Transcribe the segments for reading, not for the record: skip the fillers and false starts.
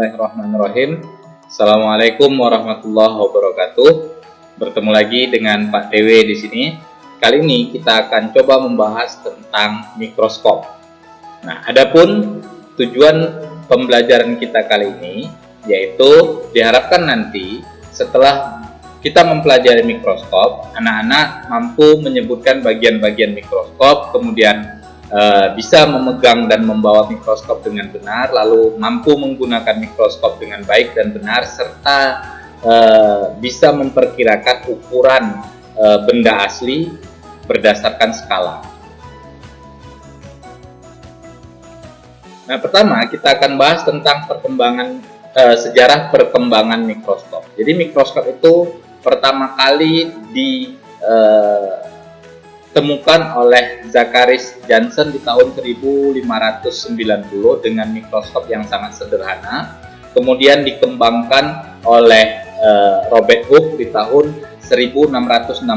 Bismillahirrahmanirrahim. Assalamualaikum warahmatullahi wabarakatuh. Bertemu lagi dengan Pak TW di sini. Kali ini kita akan coba membahas tentang mikroskop. Nah, adapun tujuan pembelajaran kita kali ini yaitu diharapkan nanti setelah kita mempelajari mikroskop, anak-anak mampu menyebutkan bagian-bagian mikroskop, kemudian bisa memegang dan membawa mikroskop dengan benar, lalu mampu menggunakan mikroskop dengan baik dan benar, serta bisa memperkirakan ukuran benda asli berdasarkan skala. Nah, pertama kita akan bahas tentang sejarah perkembangan mikroskop. Jadi mikroskop itu pertama kali ditemukan oleh Zacharias Janssen di tahun 1590 dengan mikroskop yang sangat sederhana. Kemudian dikembangkan oleh Robert Hooke di tahun 1665.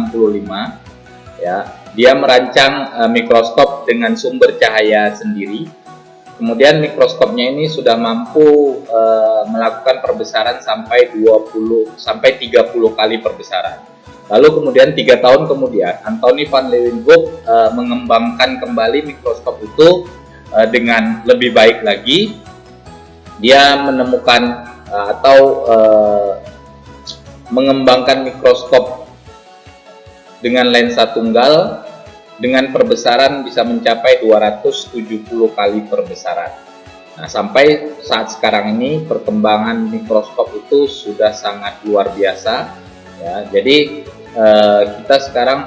Ya, dia merancang mikroskop dengan sumber cahaya sendiri. Kemudian mikroskopnya ini sudah mampu melakukan perbesaran sampai 30 kali perbesaran. Lalu kemudian 3 tahun kemudian Antony van Leeuwenhoek mengembangkan kembali mikroskop itu dengan lebih baik lagi. Dia menemukan mengembangkan mikroskop dengan lensa tunggal dengan perbesaran bisa mencapai 270 kali perbesaran. Nah, sampai saat sekarang ini perkembangan mikroskop itu sudah sangat luar biasa. Ya, jadi kita sekarang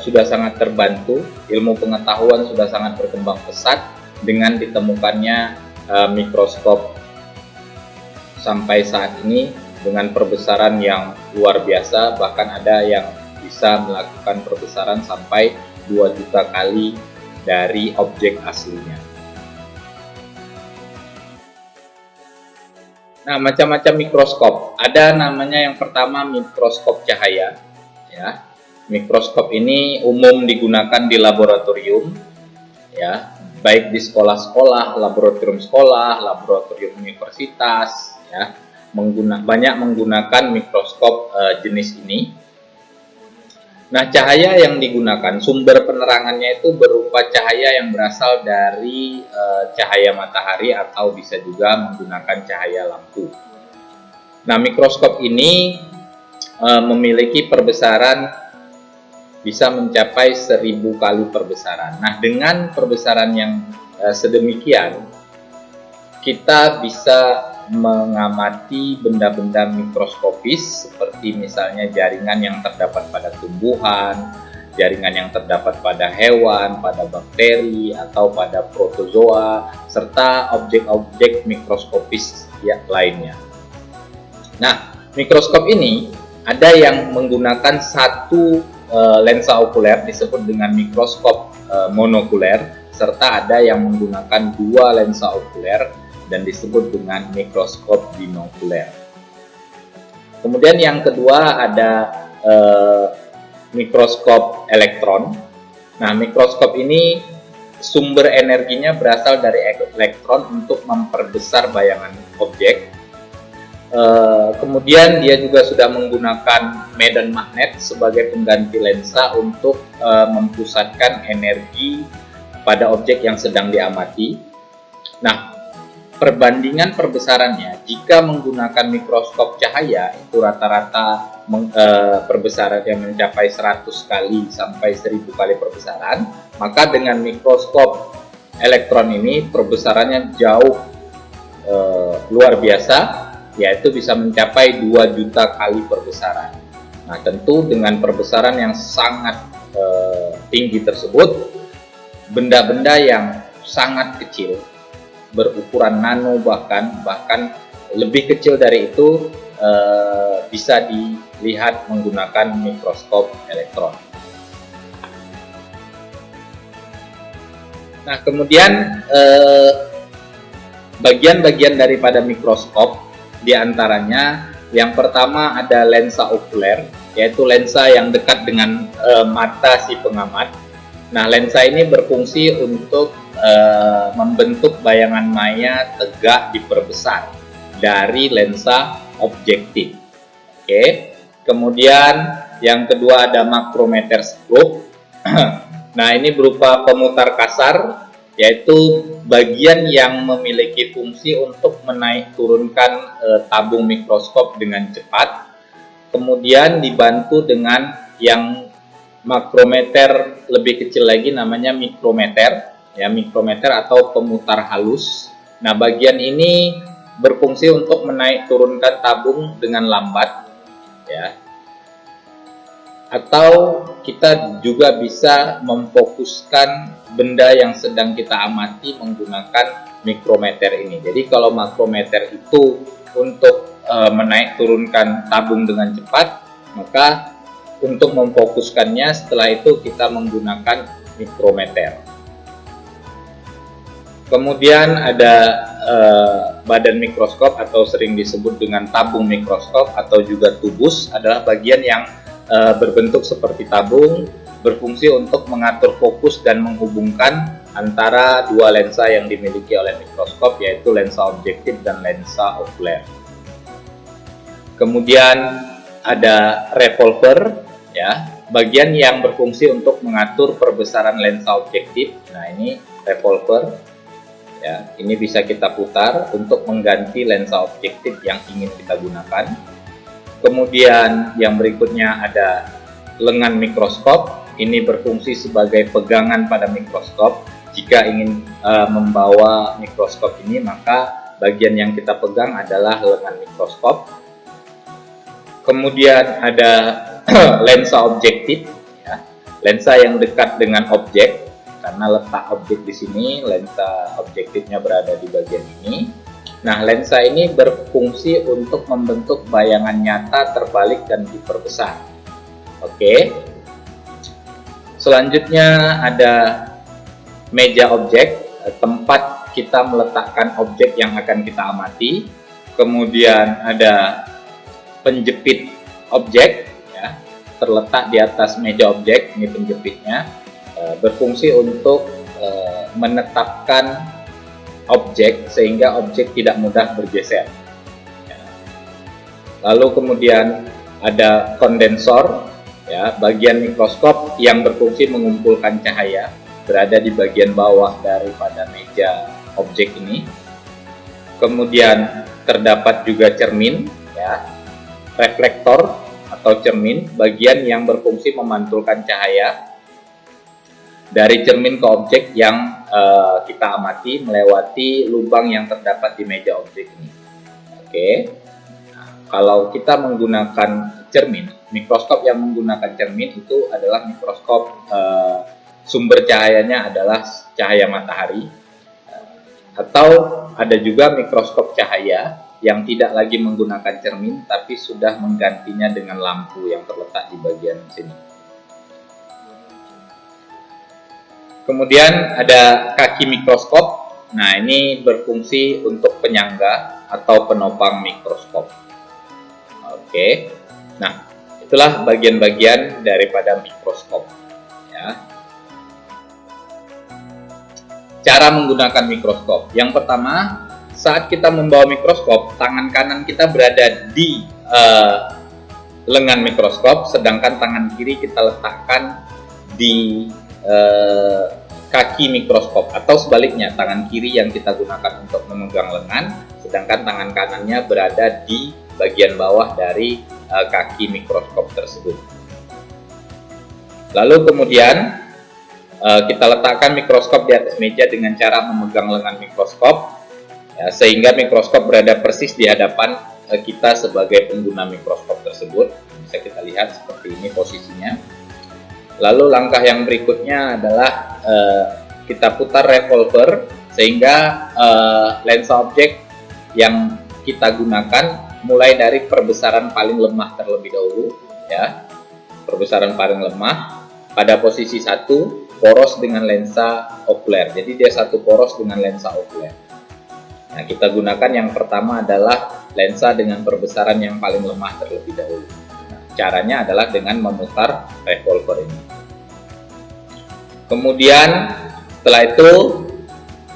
sudah sangat terbantu, ilmu pengetahuan sudah sangat berkembang pesat dengan ditemukannya mikroskop sampai saat ini dengan perbesaran yang luar biasa, bahkan ada yang bisa melakukan perbesaran sampai 2 juta kali dari objek aslinya. Nah, macam-macam mikroskop. Ada namanya yang pertama mikroskop cahaya. Ya, mikroskop ini umum digunakan di laboratorium, ya, baik di sekolah-sekolah, laboratorium sekolah, laboratorium universitas, ya, banyak menggunakan mikroskop jenis ini. Nah, cahaya yang digunakan, sumber penerangannya itu berupa cahaya yang berasal dari cahaya matahari atau bisa juga menggunakan cahaya lampu. Nah, mikroskop ini memiliki perbesaran bisa mencapai 1000 kali perbesaran. Nah, dengan perbesaran yang sedemikian, kita bisa mengamati benda-benda mikroskopis seperti misalnya jaringan yang terdapat pada tumbuhan, jaringan yang terdapat pada hewan, pada bakteri, atau pada protozoa, serta objek-objek mikroskopis lainnya. Nah, mikroskop ini ada yang menggunakan satu lensa okuler disebut dengan mikroskop monokuler, serta ada yang menggunakan 2 lensa okuler dan disebut dengan mikroskop binokuler. Kemudian yang kedua ada mikroskop elektron. Nah, mikroskop ini sumber energinya berasal dari elektron untuk memperbesar bayangan objek. Kemudian dia juga sudah menggunakan medan magnet sebagai pengganti lensa untuk mempusatkan energi pada objek yang sedang diamati. Nah, perbandingan perbesarannya jika menggunakan mikroskop cahaya itu rata-rata perbesaran yang mencapai 100 kali sampai 1000 kali perbesaran, maka dengan mikroskop elektron ini perbesarannya jauh luar biasa, yaitu bisa mencapai 2 juta kali perbesaran. Nah, tentu dengan perbesaran yang sangat tinggi tersebut, benda-benda yang sangat kecil berukuran nano bahkan lebih kecil dari itu bisa dilihat menggunakan mikroskop elektron. Nah, kemudian bagian-bagian daripada mikroskop diantaranya yang pertama ada lensa okuler, yaitu lensa yang dekat dengan mata si pengamat. Nah, lensa ini berfungsi untuk membentuk bayangan maya tegak diperbesar. dari lensa objektif. Oke. Kemudian yang kedua ada makrometer scope. Nah, ini berupa pemutar kasar, yaitu bagian yang memiliki fungsi untuk menaik turunkan tabung mikroskop dengan cepat. Kemudian dibantu dengan yang makrometer lebih kecil lagi, namanya mikrometer, ya, mikrometer atau pemutar halus. Nah, bagian ini berfungsi untuk menaik turunkan tabung dengan lambat, ya. Atau kita juga bisa memfokuskan benda yang sedang kita amati menggunakan mikrometer ini. Jadi kalau makrometer itu untuk menaik turunkan tabung dengan cepat, maka untuk memfokuskannya setelah itu kita menggunakan mikrometer. Kemudian ada badan mikroskop atau sering disebut dengan tabung mikroskop atau juga tubus, adalah bagian yang berbentuk seperti tabung, berfungsi untuk mengatur fokus dan menghubungkan antara dua lensa yang dimiliki oleh mikroskop, yaitu lensa objektif dan lensa okuler. Kemudian ada revolver, ya, bagian yang berfungsi untuk mengatur perbesaran lensa objektif. Nah, ini revolver, ya, ini bisa kita putar untuk mengganti lensa objektif yang ingin kita gunakan. Kemudian yang berikutnya ada lengan mikroskop. Ini berfungsi sebagai pegangan pada mikroskop. Jika ingin membawa mikroskop ini, maka bagian yang kita pegang adalah lengan mikroskop. Kemudian ada lensa objektif, ya, lensa yang dekat dengan objek, karena letak objek di sini, lensa objektifnya berada di bagian ini. Nah, lensa ini berfungsi untuk membentuk bayangan nyata terbalik dan diperbesar. Oke. Selanjutnya ada meja objek, tempat kita meletakkan objek yang akan kita amati. Kemudian ada penjepit objek, ya, terletak di atas meja objek, ini penjepitnya, berfungsi untuk menetapkan objek sehingga objek tidak mudah bergeser. Lalu kemudian ada kondensor, ya, bagian mikroskop yang berfungsi mengumpulkan cahaya, berada di bagian bawah daripada meja objek ini. Kemudian terdapat juga cermin, ya, reflektor atau cermin, bagian yang berfungsi memantulkan cahaya dari cermin ke objek yang kita amati melewati lubang yang terdapat di meja objek ini. Oke. Nah, kalau kita menggunakan cermin, mikroskop yang menggunakan cermin itu adalah mikroskop sumber cahayanya adalah cahaya matahari, atau ada juga mikroskop cahaya yang tidak lagi menggunakan cermin tapi sudah menggantinya dengan lampu yang terletak di bagian sini. Kemudian ada kaki mikroskop. Nah, ini berfungsi untuk penyangga atau penopang mikroskop. Oke. Nah, itulah bagian-bagian daripada mikroskop, ya. Cara menggunakan mikroskop. Yang pertama, saat kita membawa mikroskop, tangan kanan kita berada di lengan mikroskop, sedangkan tangan kiri kita letakkan di kaki mikroskop, atau sebaliknya, tangan kiri yang kita gunakan untuk memegang lengan, sedangkan tangan kanannya berada di bagian bawah dari kaki mikroskop tersebut. Lalu kemudian kita letakkan mikroskop di atas meja dengan cara memegang lengan mikroskop, ya, sehingga mikroskop berada persis di hadapan kita sebagai pengguna mikroskop tersebut. Bisa kita lihat seperti ini posisinya. Lalu langkah yang berikutnya adalah kita putar revolver sehingga lensa objek yang kita gunakan mulai dari perbesaran paling lemah terlebih dahulu, ya. Perbesaran paling lemah pada posisi 1, poros dengan lensa okuler. Jadi dia satu poros dengan lensa okuler. Nah, kita gunakan yang pertama adalah lensa dengan perbesaran yang paling lemah terlebih dahulu. Caranya adalah dengan memutar revolver ini. Kemudian setelah itu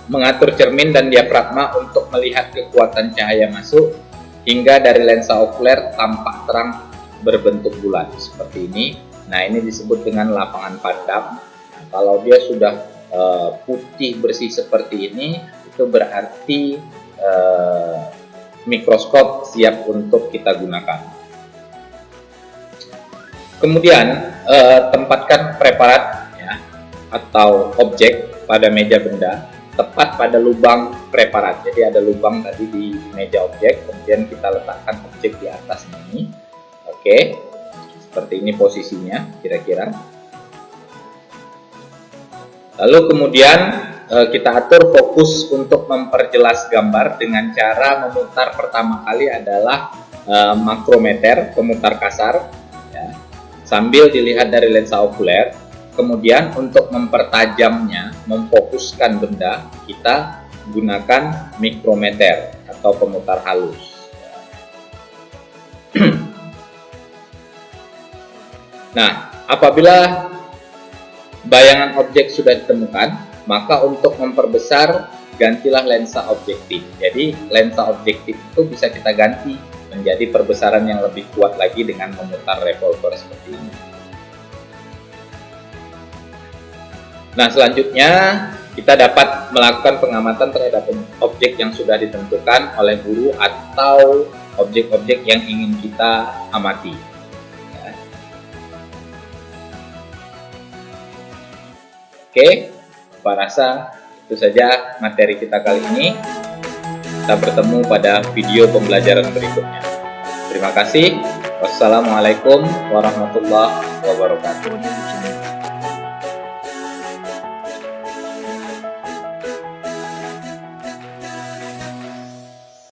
mengatur cermin dan diafragma untuk melihat kekuatan cahaya masuk, hingga dari lensa okuler tampak terang berbentuk bulat seperti ini. Nah, ini disebut dengan lapangan padam. Nah, kalau dia sudah putih bersih seperti ini, itu berarti mikroskop siap untuk kita gunakan. Kemudian tempatkan preparat ya, atau objek pada meja benda tepat pada lubang preparat. Jadi ada lubang tadi di meja objek, kemudian kita letakkan objek di atasnya ini. Oke, seperti ini posisinya kira-kira. Lalu kemudian kita atur fokus untuk memperjelas gambar dengan cara memutar pertama kali adalah makrometer, pemutar kasar ya, sambil dilihat dari lensa okuler. Kemudian untuk mempertajamnya, memfokuskan benda, kita gunakan mikrometer atau pemutar halus. Nah, apabila bayangan objek sudah ditemukan, maka untuk memperbesar gantilah lensa objektif. Jadi lensa objektif itu bisa kita ganti menjadi perbesaran yang lebih kuat lagi dengan memutar revolver seperti ini. Nah, selanjutnya kita dapat melakukan pengamatan terhadap objek yang sudah ditentukan oleh guru atau objek-objek yang ingin kita amati. Ya. Oke, saya rasa itu saja materi kita kali ini. Kita bertemu pada video pembelajaran berikutnya. Terima kasih. Wassalamualaikum warahmatullahi wabarakatuh.